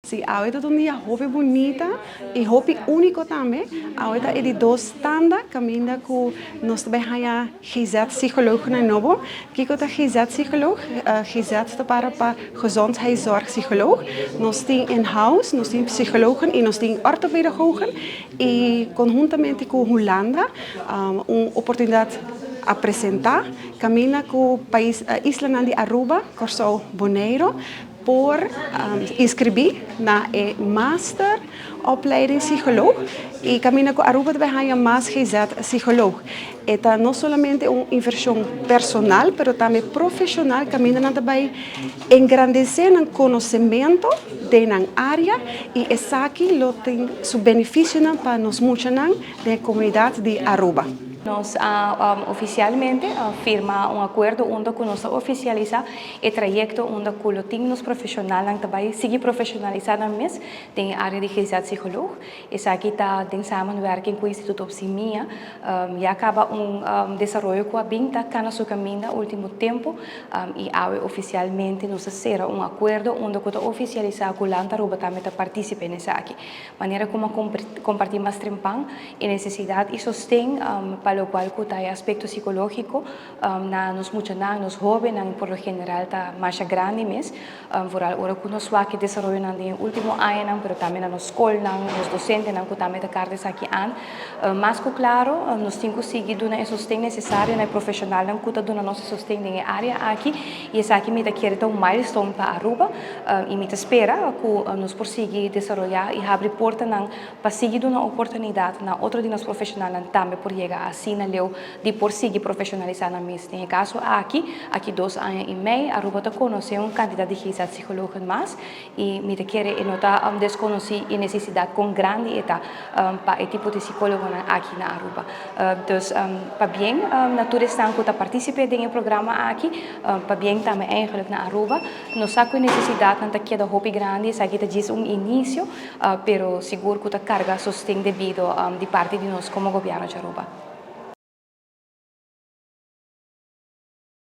Sí, ahorita es un día hobby bonita y hobby único también. Ahorita es de dos tandas, camina con nos behaya gezet psycholoog na novo. Kiko ta gezet psycholoog, gezet sta para gezondheidszorg psycholoog. Nos tem in-house, nos tem psychologen y nos tem ortopedagogen y conjuntamente con Holanda una oportunidad a apresentar. Camina com o país Isla de Aruba, Corso Bonaire, por inscrever na masteropleiding psycholoog. E camina com Aruba de Behanha mais gezet psycholoog. Esta não somente uma inversão personal, mas também profissional. Camina também engrandecer o conhecimento da área e essa aqui tem seu benefício para nós muitos da comunidade de Aruba. Nós oficialmente firma um acordo onde nós oficializa o trajeto onde os profissionais também seguir profissionalizando mesmo tem área de gestão psicológica. Essa aqui está em samenwerking com o Instituto Opsimia e acaba desenvolvimento com a Binta cá no seu caminho no último tempo e oficialmente nós será acordo onde oficializa com o Lantaruba também participa nessa aqui. Maneira como compartir mais trempang e necessidade e sostém para lo cual hay aspecto psicológico na nos muchos nos jóvenes por lo general está más grande mes vooral ahora que nos va que desarrollan en el último año pero también en la escuela los docentes que también de cartas aquí más que claro nos tengo seguido na sostén necesario na profesional que está dando nosso sostén en área aqui e essa aqui me da quiere un milestone para Aruba e me espera que nos prosseguir desarrollar e abrir porta para seguir una oportunidad na outro de nos profesional também por llegar assim na leu de por seguir profissionalizando mesmo. Em caso aqui 2 anos e meio, Aruba está conhecendo um candidato de gestão psicológica mais e me quer notar desconhecer a necessidade com grande eta para o tipo de psicólogo aqui na Aruba. Então, para bem, natureza que está participando do programa aqui, para bem também eigenlijk na Aruba, nós há com necessidade não queda hobby grande, isso aqui diz início, pero seguro que está carga sostém devido de parte de nós como governo de Aruba.